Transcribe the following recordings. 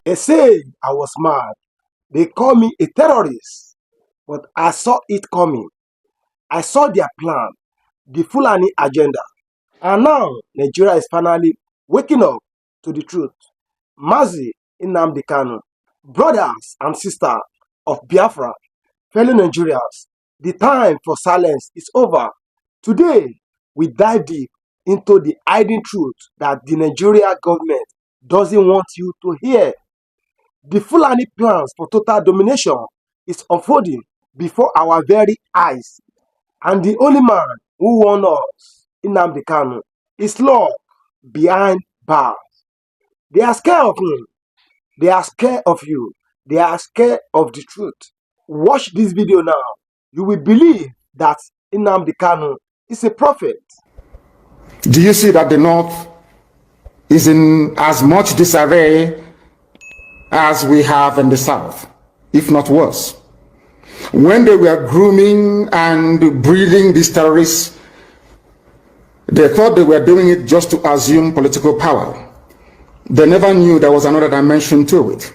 They say I was mad. They call me a terrorist. But I saw it coming. I saw their plan, the Fulani agenda. And now Nigeria is finally waking up to the truth. Mazi Nnamdi Kanu, brothers and sisters of Biafra, fellow Nigerians, the time for silence is over. Today, we dive deep into the hidden truth that the Nigerian government doesn't want you to hear. The Fulani plans for total domination is unfolding before our very eyes. And the only man who warned us, Nnamdi Kanu, is locked behind bars. They are scared of him. They are scared of you. They are scared of the truth. Watch this video now. You will believe that Nnamdi Kanu is a prophet. Do you see that the North is in as much disarray as we have in the South, if not worse? When they were grooming and breeding these terrorists, they thought they were doing it just to assume political power. They never knew there was another dimension to it.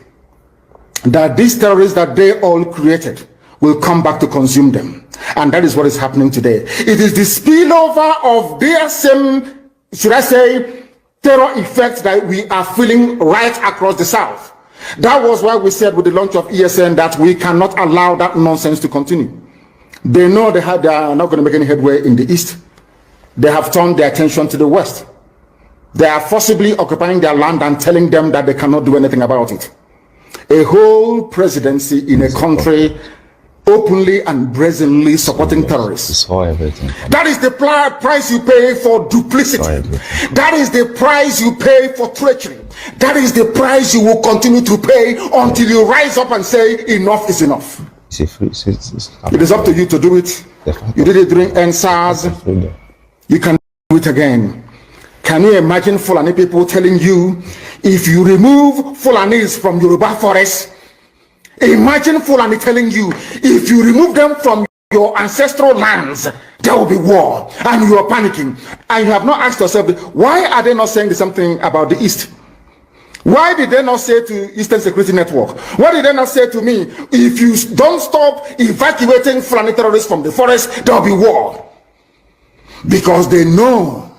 That these terrorists that they all created will come back to consume them. And that is what is happening today. It is the spillover of their same, should I say, terror effect that we are feeling right across the South. That was why we said with the launch of ESN that we cannot allow that nonsense to continue. They know they are not going to make any headway in the East. They have turned their attention to the West. They are forcibly occupying their land and telling them that they cannot do anything about it. A whole presidency in a country openly and brazenly supporting terrorists. That is the price you pay for duplicity. That is the price you pay for treachery. That is the price you will continue to pay until you rise up and say enough is enough. It is up to you to do it. You did it during NSAS. You can do it again. Can you imagine Fulani people telling you, if you remove Fulanis from Yoruba forest, imagine Fulani telling you, if you remove them from your ancestral lands, there will be war, and you are panicking. And you have not asked yourself, why are they not saying something about the East? Why did they not say to Eastern Security Network? Why did they not say to me, if you don't stop evacuating Fulani terrorists from the forest, there will be war? Because they know,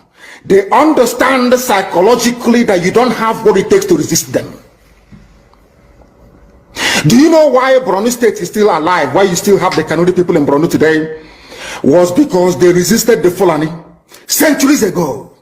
they understand psychologically that you don't have what it takes to resist them. Do you know why Borno State is still alive? Why you still have the Kanuri people in Borno today? Was because they resisted the Fulani centuries ago.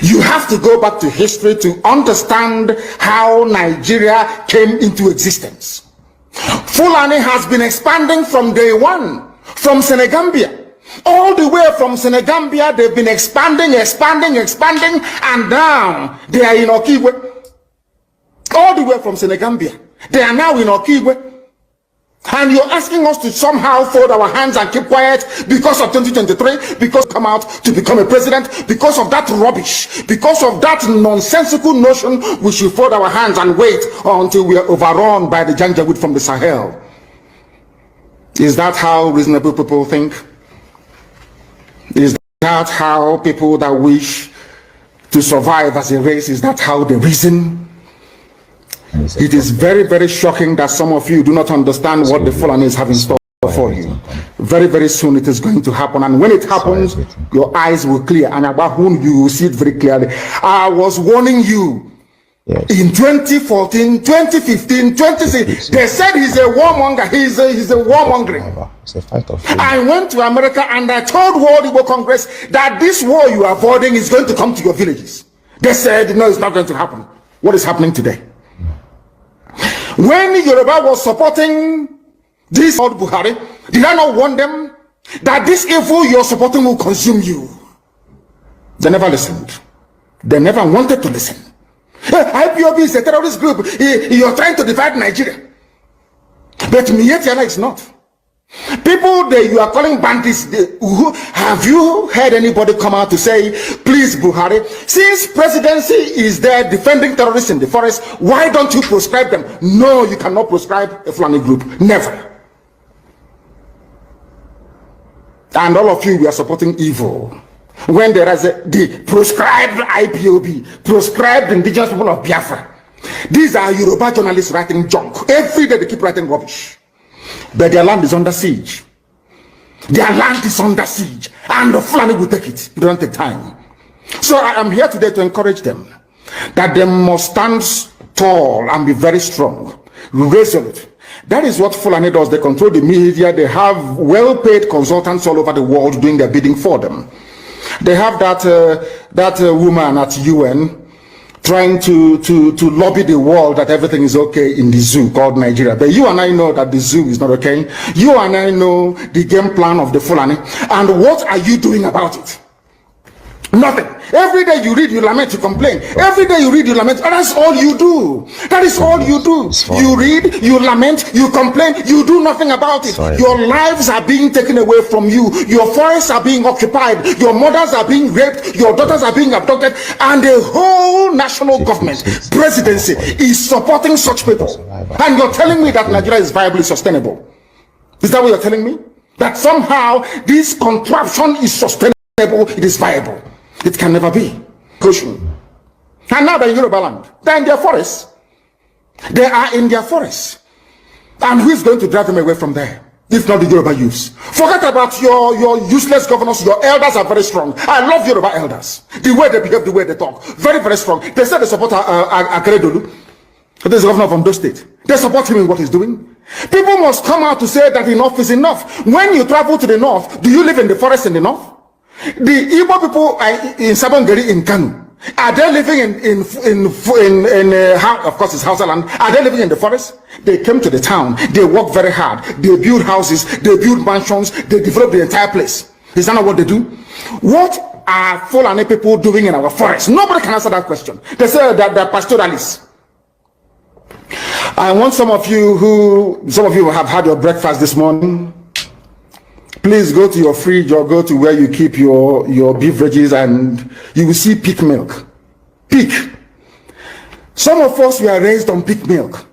You have to go back to history to understand how Nigeria came into existence. Fulani has been expanding from day one, from Senegambia. All the way from Senegambia, they've been expanding, and now they are in Okigwe. All the way from Senegambia, they are now in Okigwe. And you're asking us to somehow fold our hands and keep quiet because of 2023, because come out to become a president, because of that rubbish, because of that nonsensical notion, we should fold our hands and wait until we are overrun by the Janjaweed from the Sahel. Is that how reasonable people think? Is that how people that wish to survive as a race, is that how they reason? It is very, very shocking that some of you do not understand what the Fulanis have in store for you. Very, very soon it is going to happen. And when it happens, your eyes will clear. And about whom you will see it very clearly. I was warning you. Yes. In 2014, 2015, 2016, they said he's a warmonger. He's a warmongering. It's a fight of I went to America and I told World Igbo Congress that this war you are avoiding is going to come to your villages. They said, no, it's not going to happen. What is happening today? When Yoruba was supporting this old Buhari, did I not warn them that this evil you're supporting will consume you? They never listened. They never wanted to listen. IPOB is a terrorist group. You're trying to divide Nigeria. But Mietiana is not. People that you are calling bandits, have you heard anybody come out to say, please Buhari, since presidency is there defending terrorists in the forest, why don't you proscribe them? No, you cannot proscribe a Fulani group. Never. And all of you, we are supporting evil. When there is the proscribed IPOB, proscribed indigenous people of Biafra, These are Yoruba journalists writing junk. Every day they keep writing rubbish. But their land is under siege. Their land is under siege. And the Fulani will take it. They don't take time. So I am here today to encourage them that they must stand tall and be very strong, resolute. That is what Fulani does. They control the media. They have well-paid consultants all over the world doing their bidding for them. They have that woman at UN trying to lobby the world that everything is okay in the zoo called Nigeria. But you and I know that the zoo is not okay. You and I know the game plan of the Fulani. And what are you doing about it? Nothing. Every day you read, you lament, you complain. Every day you read, you lament. And that's all you do. That is all you do. You read, you lament, you complain, you do nothing about it. Your lives are being taken away from you. Your forests are being occupied. Your mothers are being raped. Your daughters are being abducted. And the whole national government, presidency, is supporting such people. And you're telling me that Nigeria is viably sustainable. Is that what you're telling me? That somehow this contraption is sustainable, it is viable. It can never be. And now they're in Yoruba land. They're in their forests. They are in their forests. And who is going to drive them away from there? If not the Yoruba youths. Forget about your useless governors. Your elders are very strong. I love Yoruba elders. The way they behave, the way they talk. Very, very strong. They said they support Akeredolu. This is the governor of Ondo State. They support him in what he's doing. People must come out to say that enough is enough. When you travel to the north, do you live in the forest in the north? The Igbo people in Sabongeri in Kanu, are they living of course it's Hausa land, are they living in the forest? They came to the town, they work very hard, they build houses, they build mansions, they develop the entire place. Is that not what they do? What are Fulani people doing in our forest? Nobody can answer that question. They say that they're pastoralists. I want some of you have had your breakfast this morning. Please go to your fridge or go to where you keep your beverages and you will see pig milk. Pig. Some of us were raised on pig milk.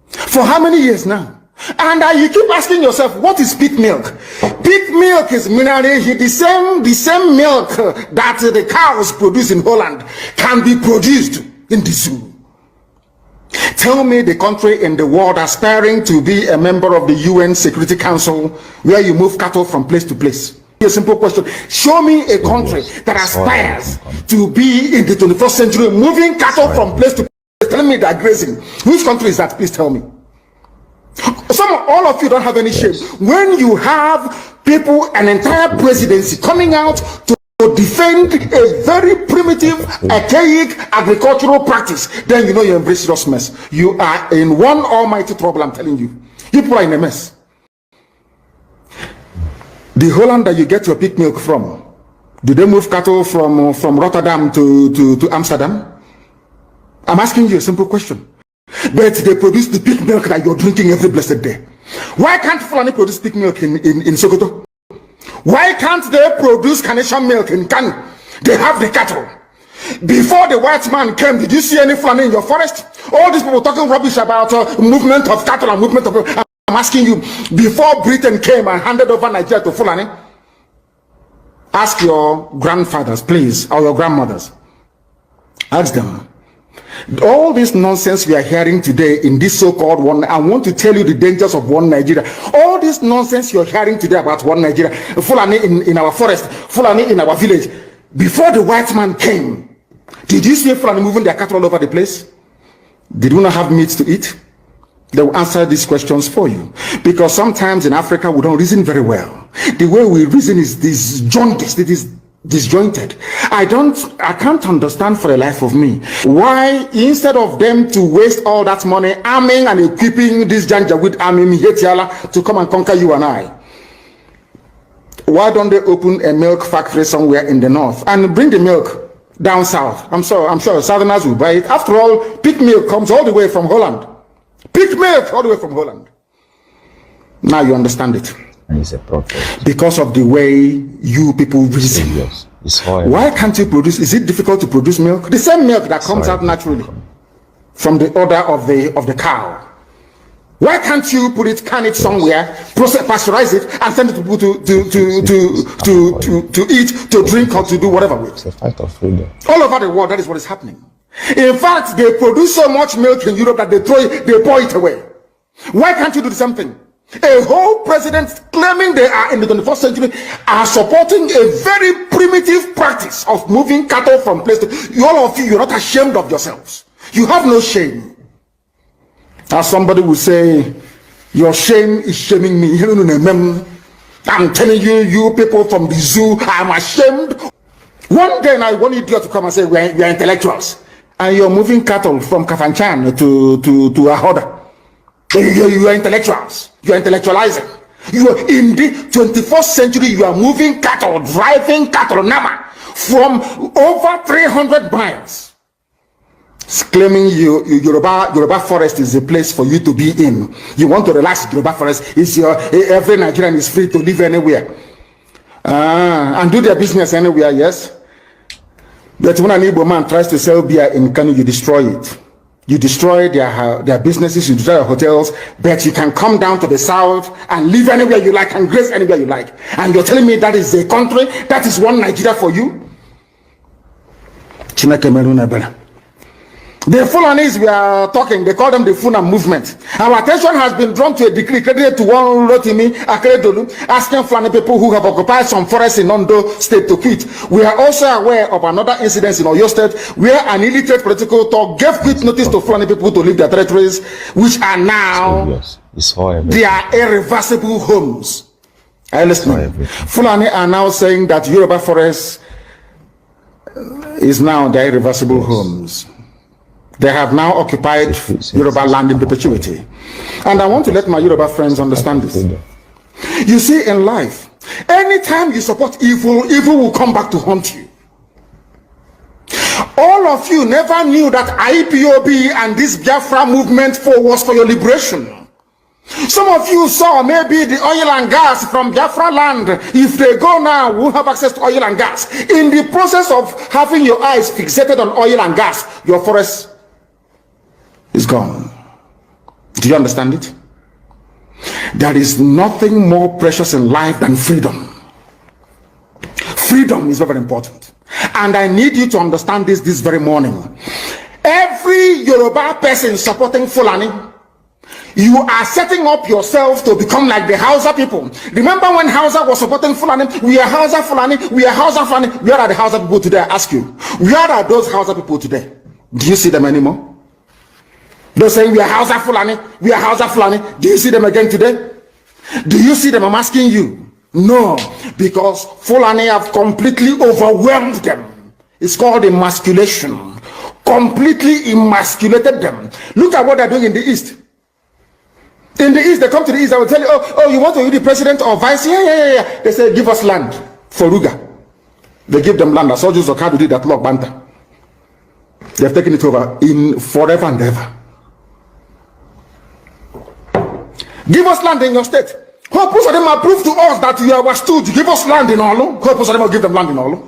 For how many years now? And you keep asking yourself, what is pig milk? Pig milk is mineral, the same milk that the cows produce in Holland can be produced in the zoo. Tell me the country in the world aspiring to be a member of the UN Security Council where you move cattle from place to place. A simple question. Show me a country that aspires to be in the 21st century moving cattle from place to place. Tell me they're grazing. Which country is that? Please tell me. All of you don't have any shame. When you have people, an entire presidency coming out to defend a very primitive, archaic agricultural practice, then you know you embrace serious mess. You are in one almighty trouble, I'm telling you. People are in a mess. The Holland that you get your pig milk from, do they move cattle from Rotterdam to Amsterdam? I'm asking you a simple question. But they produce the pig milk that you're drinking every blessed day. Why can't Fulani produce pig milk in Sokoto? Why can't they produce carnation milk in Kanu? They have the cattle. Before the white man came, did you see any Fulani in your forest? All these people talking rubbish about movement of cattle and movement of... I'm asking you, before Britain came and handed over Nigeria to Fulani, ask your grandfathers, please, or your grandmothers. Ask them. All this nonsense we are hearing today in this so-called one, I want to tell you the dangers of one Nigeria. All this nonsense you're hearing today about one Nigeria, Fulani in our forest, Fulani in our village. Before the white man came, did you see Fulani moving their cattle all over the place? Did we not have meat to eat? They will answer these questions for you. Because sometimes in Africa we don't reason very well. The way we reason is disjointed. I can't understand for the life of me why, instead of them to waste all that money arming and equipping this Janjaweed army Mihetiala to come and conquer you and I, why don't they open a milk factory somewhere in the north and bring the milk down south? I'm sure southerners will buy it. After all, pig milk comes all the way from Holland. Pig milk all the way from Holland. Now you understand it. And he's a prophet. Because of the way you people reason. Yes. Why can't you produce? Is it difficult to produce milk? The same milk that comes out naturally from the udder of the cow. Why can't you can it somewhere, pasteurize it, and send it to people to eat, to drink, or to do whatever with? It's a fight of freedom. All over the world, that is what is happening. In fact, they produce so much milk in Europe that they pour it away. Why can't you do the same thing? A whole president claiming they are in the 21st century are supporting a very primitive practice of moving cattle from place to... All of you, you're not ashamed of yourselves. You have no shame. As somebody will say, your shame is shaming me. I'm telling you, you people from the zoo, I'm ashamed. One day I want idiot to come and say, we are intellectuals. And you're moving cattle from Kafanchan to Ahoda. You are intellectuals. You are intellectualizing. You are in the 21st century. You are moving cattle, driving cattle, Nama, from over 300 miles. It's claiming Yoruba forest is a place for you to be in. You want to relax. Yoruba forest is every Nigerian is free to live anywhere and do their business anywhere. Yes, but when an Igbo man tries to sell beer in Kanu, you destroy it. You destroy their businesses, you destroy their hotels, but you can come down to the south and live anywhere you like and graze anywhere you like. And you're telling me that is a country, that is one Nigeria for you? The Fulanis we are talking, they call them the Funa movement. Our attention has been drawn to a decree credited to one Rotimi Akeredolu, asking Fulani people who have occupied some forests in Ondo state to quit. We are also aware of another incident in Oyo state where an illiterate political talk gave quit notice to Fulani people to leave their territories, which are now their irreversible homes. Are you listening? Fulani are now saying that Yoruba forest is now their irreversible homes. They have now occupied Yoruba land in perpetuity. And I want to let my Yoruba friends understand this. You see, in life, anytime you support evil, evil will come back to haunt you. All of you never knew that IPOB and this Biafra movement was for your liberation. Some of you saw maybe the oil and gas from Biafra land. If they go now, we'll have access to oil and gas. In the process of having your eyes fixated on oil and gas, your forest is gone. Do you understand it? There is nothing more precious in life than freedom. Freedom is very important. And I need you to understand this very morning. Every Yoruba person supporting Fulani, you are setting up yourself to become like the Hausa people. Remember when Hausa was supporting Fulani? We are Hausa Fulani, we are Hausa Fulani. Where are the Hausa people today? I ask you. Where are those Hausa people today? Do you see them anymore? They're saying we are Hausa Fulani, we are Hausa Fulani. Do you see them again today? Do you see them? I'm asking you. No, because Fulani have completely overwhelmed them. It's called emasculation. Completely emasculated them. Look at what they're doing in the East. In the East, they come to the East, I will tell you, oh, you want to be the president or vice? Yeah. They say, give us land for Ruga. They give them land. As soldiers of Kadu did that Lord Banta. They have taken it over in forever and ever. Give us land in your state. Hope of them prove to us that you are stood. Give us land in Olu. Hope of them will give them land in Olu.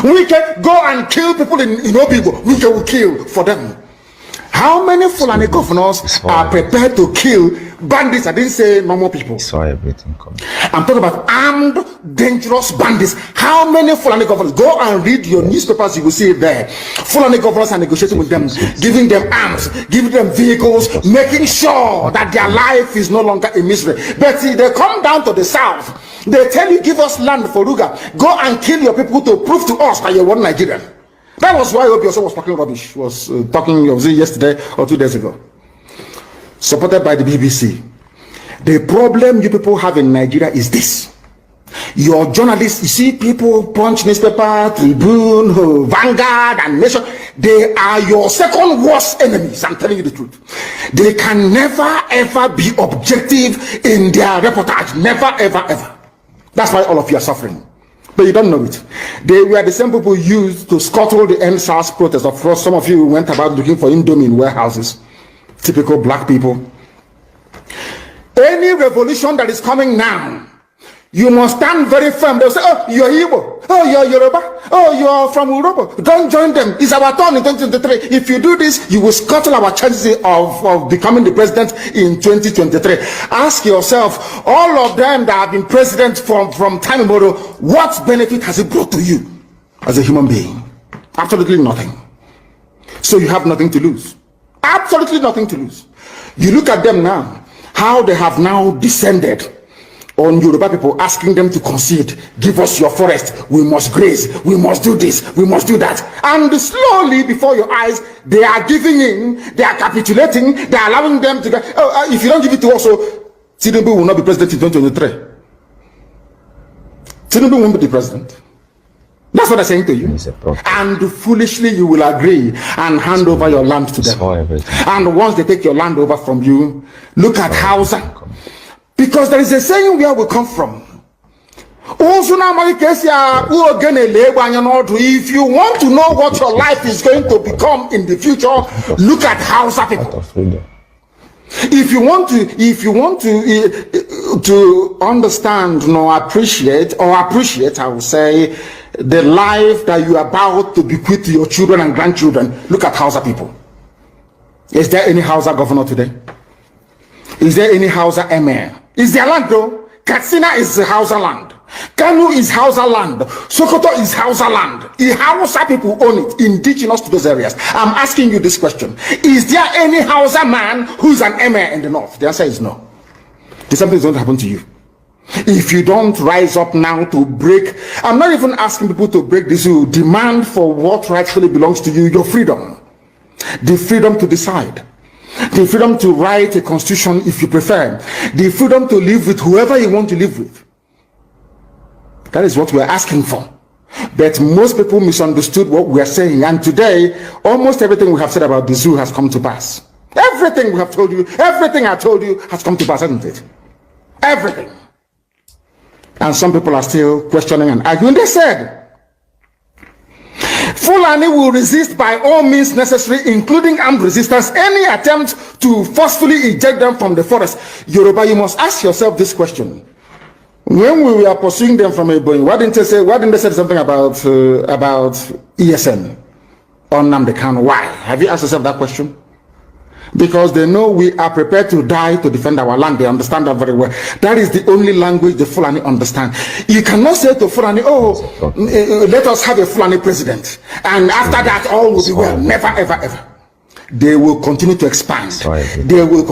We can go and kill people in Obigo. We can kill for them. How many Fulani governors are prepared to kill bandits? I didn't say normal people. Saw everything coming. I'm talking about armed, dangerous bandits. How many Fulani governors? Go and read your newspapers, you will see it there. Fulani governors are negotiating with them, giving them arms, giving them vehicles, making sure that their life is no longer a misery. But see, they come down to the south. They tell you, give us land for Ruga. Go and kill your people to prove to us that you're one Nigerian. That was why Obioso was talking rubbish. Was talking yesterday or 2 days ago. Supported by the BBC. The problem you people have in Nigeria is this. Your journalists, you see people, Punch newspaper, Tribune, Vanguard, and Nation, they are your second worst enemies. I'm telling you the truth. They can never ever be objective in their reportage. Never ever. That's why all of you are suffering. But you don't know it. They were the same people used to scuttle the NSAS protest. Of course, some of you went about looking for Indomie in warehouses. Typical black people. Any revolution that is coming now, you must stand very firm. They'll say, oh, you're Igbo. Oh, you're Yoruba. Oh, you're from Europe. Don't join them. It's our turn in 2023. If you do this, you will scuttle our chances of becoming the president in 2023. Ask yourself, all of them that have been president from time immemorial, what benefit has it brought to you as a human being? Absolutely nothing. So you have nothing to lose. Absolutely nothing to lose. You look at them now, how they have now descended on Yoruba people, asking them to concede, give us your forest, we must graze, we must do this, we must do that. And slowly before your eyes, they are giving in, they are capitulating, they are allowing them to go. If you don't give it to us, Tinubu will not be president in 2023. Tinubu won't be the president. That's what I'm saying to you. And foolishly you will agree and hand over your land to them. And once they take your land over from you, look at Hausa. Because there is a saying where we come from. If you want to know what your life is going to become in the future, look at Hausa people. If you want to understand or appreciate, I will say, the life that you are about to bequeath to your children and grandchildren, look at Hausa people. Is there any Hausa governor today? Is there any Hausa emir? Is their land though? Katsina is Hausa land. Kanu is Hausa land. Sokoto is Hausa land. The Hausa people own it, indigenous to those areas. I'm asking you this question. Is there any Hausa man who's an emir in the north? The answer is no. Something's going to happen to you. If you don't rise up now to break, I'm not even asking people to break this, you demand for what rightfully belongs to you, your freedom. The freedom to decide. The freedom to write a constitution if you prefer. The freedom to live with whoever you want to live with. That is what we're asking for. But most people misunderstood what we are saying. And today, almost everything we have said about the zoo has come to pass. Everything we have told you, everything I told you has come to pass, hasn't it? Everything. And some people are still questioning and arguing. They said, Fulani will resist by all means necessary, including armed resistance, any attempt to forcefully eject them from the forest. Yoruba, you must ask yourself this question. When we were pursuing them from Ebonyi, why didn't they say something about ESN on Nnamdi Kanu? Why? Have you asked yourself that question? Because they know we are prepared to die to defend our land. They understand that very well. That is the only language the Fulani understand. You cannot say to Fulani, let us have a Fulani president, and after that all will be well. Never, ever, ever. They will continue to expand. They will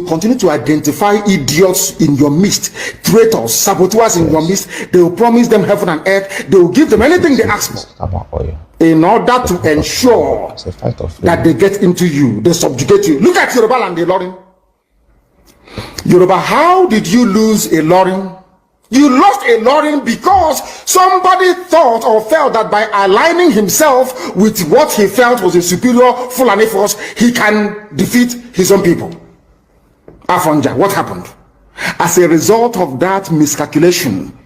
continue to identify idiots in your midst, traitors, saboteurs in your midst. They will promise them heaven and earth. They will give them anything they ask for, in order to ensure that they get into you, they subjugate you. Look at Yoruba and the Lorin. Yoruba, how did you lose a Lorin? You lost a Lorin because somebody thought or felt that by aligning himself with what he felt was a superior Fulani force, he can defeat his own people. Afonja, what happened? As a result of that miscalculation,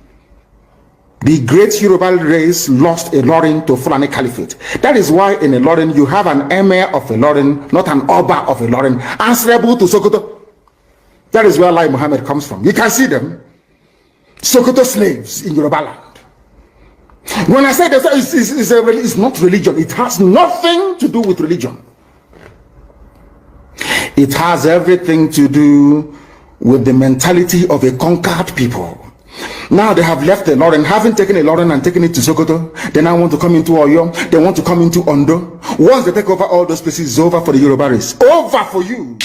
the great Yoruba race lost a Lorin to Fulani Caliphate. That is why in a Lorin you have an emir of a Lorin, not an Oba of a Lorin, answerable to Sokoto. That is where Lai Muhammad comes from. You can see them. Sokoto slaves in Yoruba land. When I say that, it's not religion. It has nothing to do with religion. It has everything to do with the mentality of a conquered people. Now they have left the Lorin, having taken a Lorin and taken it to Sokoto. They now want to come into Oyo. They want to come into Ondo. Once they take over all those places, it's over for the Yoruba race. Over for you.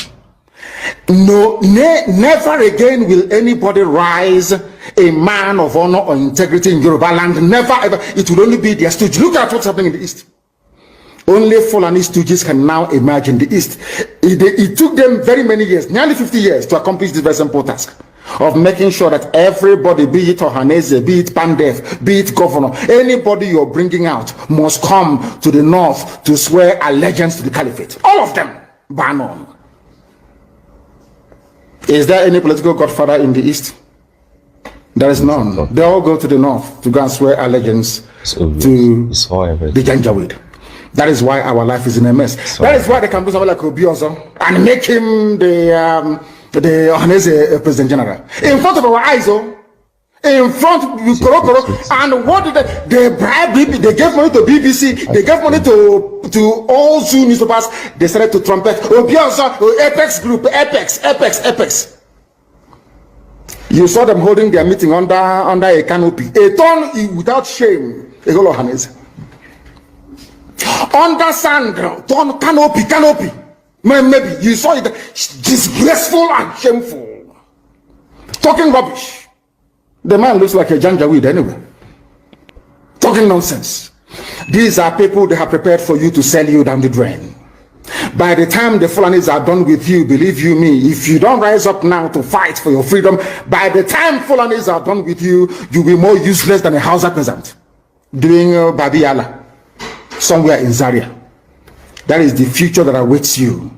No, never again will anybody rise a man of honor or integrity in Yoruba land. Never ever. It will only be their stooge. Look at what's happening in the East. Only Fulani stooges can now emerge in the East. It took them very many years, nearly 50 years, to accomplish this very simple task of making sure that everybody, be it Ohanese, be it Pandef, be it governor, anybody you're bringing out must come to the north to swear allegiance to the caliphate. All of them, ban on. Is there any political godfather in the East? There is none. They all go to the north to go and swear allegiance to the Janjaweed. That is why our life is in a mess. That is why they can do something like Obiozo and make him the Ohanese President General. In front of our eyes, in front of Koro. And what did they bribe? They gave money to BBC. They gave money to all Zoo newspapers. They started to trumpet Obiozo, Apex Group, Apex. You saw them holding their meeting under a canopy. A ton without shame. A whole Ohanese. Understand, turn canopy. Maybe you saw it, disgraceful and shameful. Talking rubbish. The man looks like a janjaweed anyway. Talking nonsense. These are people they have prepared for you to sell you down the drain. By the time the Fulanis are done with you, believe you me, if you don't rise up now to fight for your freedom, by the time Fulanis are done with you, you'll be more useless than a Hausa peasant doing Babi Allah somewhere in Zaria. That is the future that awaits you.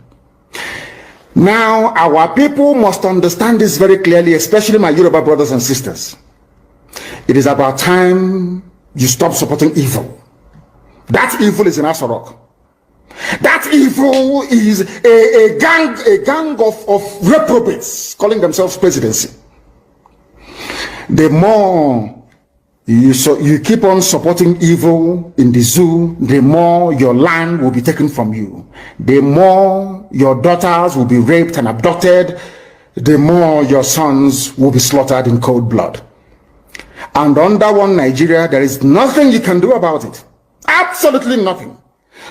Now, our people must understand this very clearly, especially my Yoruba brothers and sisters. It is about time you stop supporting evil. That evil is in Asorok. That evil is a gang of reprobates calling themselves presidency. The more you keep on supporting evil in the zoo, the more your land will be taken from you. The more your daughters will be raped and abducted, the more your sons will be slaughtered in cold blood. And under one Nigeria, there is nothing you can do about it. Absolutely nothing.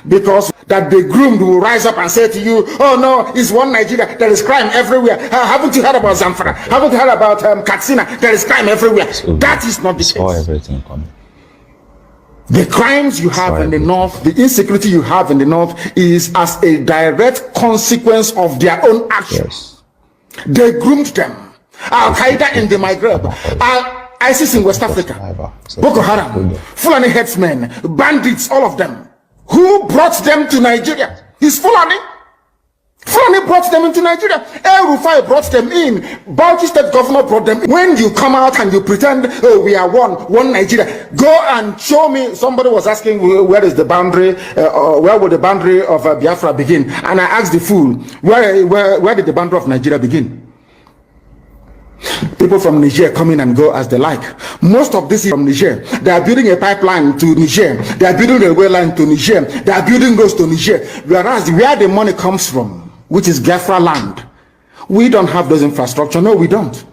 Because that the groomed will rise up and say to you, oh no, it's one Nigeria, there is crime everywhere. Haven't you heard about Zamfara? Haven't you heard about Katsina? There is crime everywhere. So that is not the case. Everything coming. The crimes you have in the north, the insecurity you have in the north is as a direct consequence of their own actions. Yes. They groomed them. Al-Qaeda in the Maghreb, ISIS in West Africa, Boko Haram, Fulani herdsmen, bandits, all of them. Who brought them to Nigeria? It's Fulani. Fulani brought them into Nigeria. El Rufai brought them in. Bauchi State Governor brought them in. When you come out and you pretend, oh, we are one Nigeria, go and show me. Somebody was asking, where is the boundary, where will the boundary of Biafra begin? And I asked the fool, where did the boundary of Nigeria begin? People from Niger come in and go as they like. Most of this is from Niger. They are building a pipeline to Niger. They are building a railway line to Niger. They are building roads to Niger. Whereas where the money comes from, which is Biafra land, we don't have those infrastructure. No, we don't.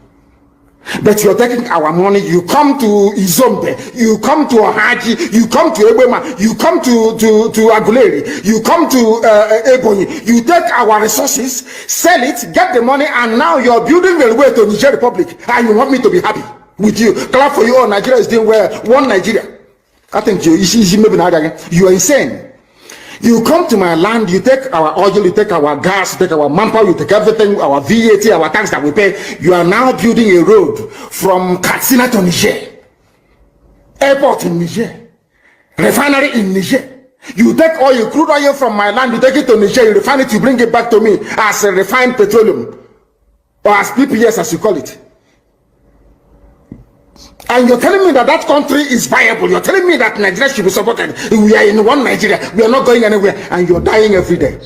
But you're taking our money. You come to Izombe, you come to Ohaji, you come to Ebema, you come to Aguleri, you come to Ebonyi. You take our resources, sell it, get the money, and now you're building railway to Niger Republic, and you want me to be happy with you. Clap for you. Oh, Nigeria is doing well. One Nigeria. I think you are insane. You come to my land, you take our oil, you take our gas, you take our manpower, you take everything, our VAT, our tax that we pay. You are now building a road from Katsina to Niger, airport in Niger, refinery in Niger. You take oil, crude oil from my land, you take it to Niger, you refine it, you bring it back to me as a refined petroleum, or as PPS as you call it. And you're telling me that that country is viable. You're telling me that Nigeria should be supported. We are in one Nigeria. We are not going anywhere. And you're dying every day.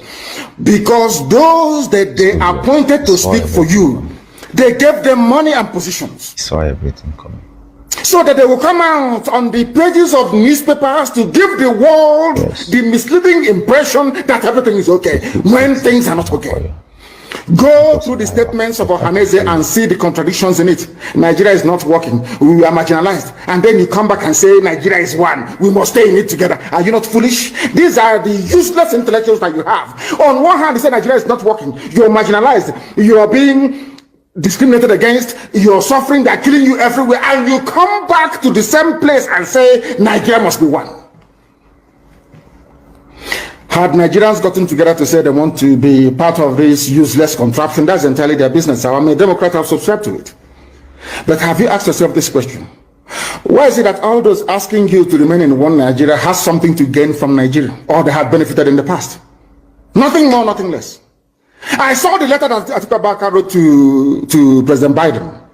Because those that they appointed to speak for you, they gave them money and positions. Saw everything coming. So that they will come out on the pages of newspapers to give the world the misleading impression that everything is okay when things are not okay. Go through the statements of Ohaneze and see the contradictions in it. Nigeria is not working. We are marginalized. And then you come back and say Nigeria is one. We must stay in it together. Are you not foolish? These are the useless intellectuals that you have. On one hand, they say Nigeria is not working. You're marginalized. You are being discriminated against. You're suffering. They're killing you everywhere. And you come back to the same place and say Nigeria must be one. Had Nigerians gotten together to say they want to be part of this useless contraption, that's entirely their business. I'm a Democrat, I've subscribed to it. But have you asked yourself this question? Why is it that all those asking you to remain in one Nigeria has something to gain from Nigeria, or they have benefited in the past? Nothing more, nothing less. I saw the letter that Atiku Abubakar wrote to President Biden.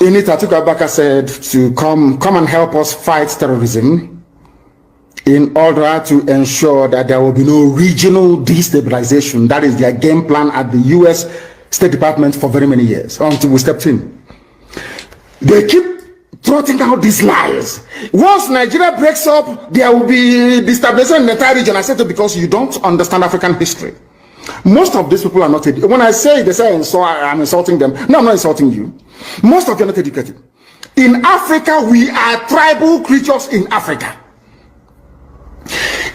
In it, Atiku Abubakar said to come and help us fight terrorism, in order to ensure that there will be no regional destabilization. That is their game plan at the US State Department for very many years, until we stepped in. They keep trotting out these lies. Once Nigeria breaks up, there will be destabilization in the entire region. I said it because you don't understand African history. Most of these people are not educated. When I say they say so, I'm insulting them. No, I'm not insulting you. Most of you are not educated. In Africa, we are tribal creatures in Africa.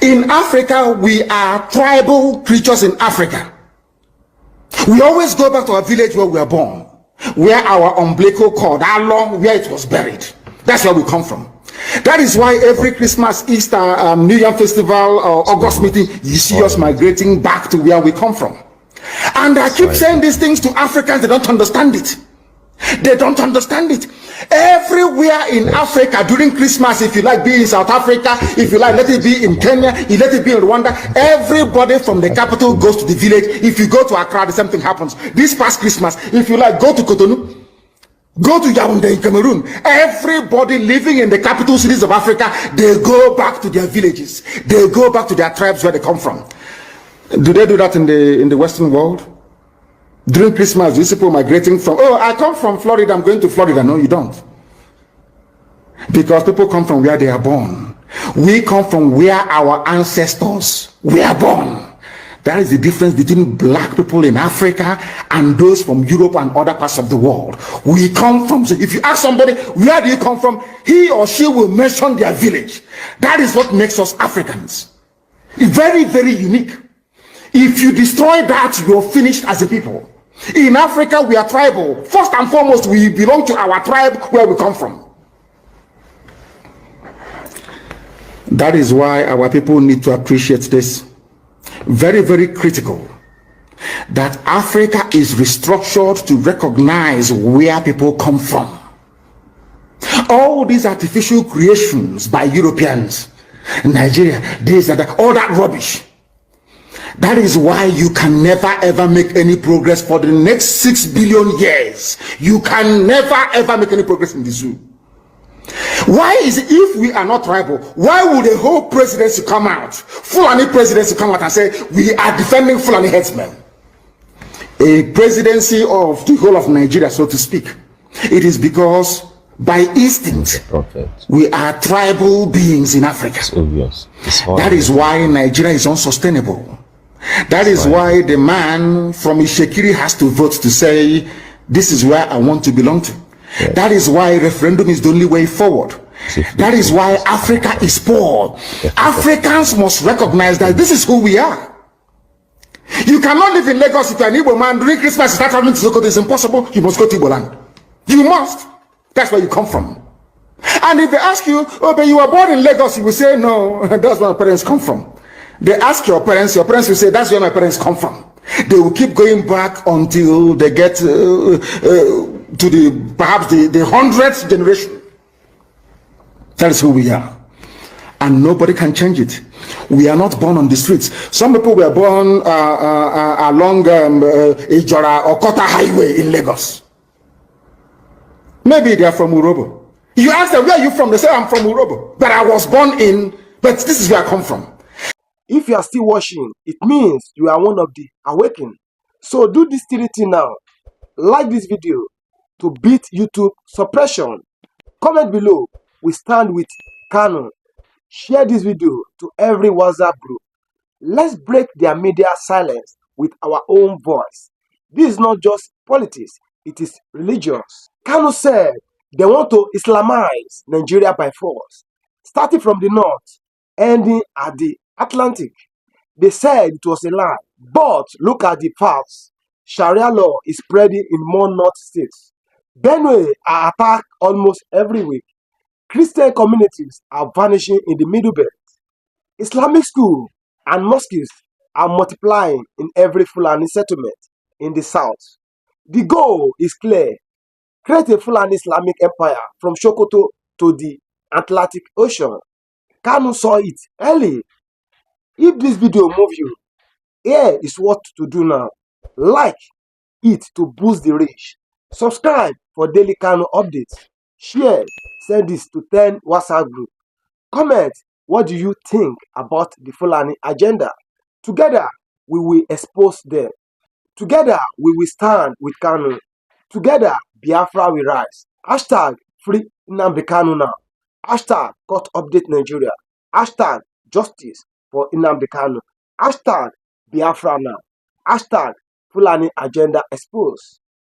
In Africa, we are tribal creatures in Africa. We always go back to our village where we were born, where our umbilical cord, how long, where it was buried. That's where we come from. That is why every Christmas, Easter, New Year festival, or August meeting, you see us migrating back to where we come from. And I keep saying these things to Africans, they don't understand it. They don't understand it. Everywhere in Africa during Christmas, if you like, be in South Africa, if you like, let it be in Kenya, you let it be in Rwanda, everybody from the capital goes to the village. If you go to Accra, the same thing happens. This past Christmas, if you like, go to Cotonou, go to Yaoundé in Cameroon. Everybody living in the capital cities of Africa, they go back to their villages. They go back to their tribes where they come from. Do they do that in the Western world? During Christmas, these people migrating from, oh, I come from Florida, I'm going to Florida. No, you don't. Because people come from where they are born. We come from where our ancestors were born. That is the difference between black people in Africa and those from Europe and other parts of the world. We come from, so if you ask somebody, where do you come from? He or she will mention their village. That is what makes us Africans. Very, very unique. If you destroy that, you're finished as a people. In Africa, we are tribal. First and foremost, we belong to our tribe where we come from. That is why our people need to appreciate this. Very, very critical. That Africa is restructured to recognize where people come from. All these artificial creations by Europeans, Nigeria, this and that, all that rubbish. That is why you can never ever make any progress for the next 6 billion years. You can never ever make any progress in the zoo. Why is it, if we are not tribal, why would a whole presidency come out, Fulani presidency come out and say, we are defending Fulani herdsmen? A presidency of the whole of Nigeria, so to speak. It is because by instinct, we are tribal beings in Africa. It's obvious. That is why Nigeria is unsustainable. That is why the man from Ishekiri has to vote to say, this is where I want to belong to. Yes. That is why referendum is the only way forward. That is why Africa is poor. Africans must recognize that this is who we are. You cannot live in Lagos if you're an Igbo man. During Christmas, you start traveling to Sokoto. It's impossible. You must go to Igbo land. You must. That's where you come from. And if they ask you, oh, but you were born in Lagos, you will say, no, that's where my parents come from. They ask your parents will say, that's where my parents come from. They will keep going back until they get to perhaps the 100th generation. That is who we are. And nobody can change it. We are not born on the streets. Some people were born along Ijora or Kota Highway in Lagos. Maybe they are from Urobo. You ask them, where are you from? They say, I'm from Urobo. But I was born in, but this is where I come from. If you are still watching, it means you are one of the awakened. So do this 3 things now. Like this video to beat YouTube suppression. Comment below, we stand with Kanu. Share this video to every WhatsApp group. Let's break their media silence with our own voice. This is not just politics, it is religious. Kanu said they want to Islamize Nigeria by force, starting from the north, ending at the Atlantic. They said it was a lie, but look at the facts. Sharia law is spreading in more north states. Benue are attacked almost every week. Christian communities are vanishing in the Middle Belt. Islamic schools and mosques are multiplying in every Fulani settlement in the south. The goal is clear. Create a Fulani Islamic empire from Sokoto to the Atlantic Ocean. Kanu saw it early. If this video moves you, here is what to do now. Like it to boost the reach. Subscribe for daily Kanu updates. Share, send this to 10 WhatsApp group. Comment, what do you think about the Fulani agenda? Together, we will expose them. Together, we will stand with Kanu. Together, Biafra will rise. Hashtag free Nnamdi Kanu now. Hashtag court update Nigeria. Hashtag justice for Nnamdi Kanu. Hashtag Biafra now. Hashtag Fulani agenda exposed.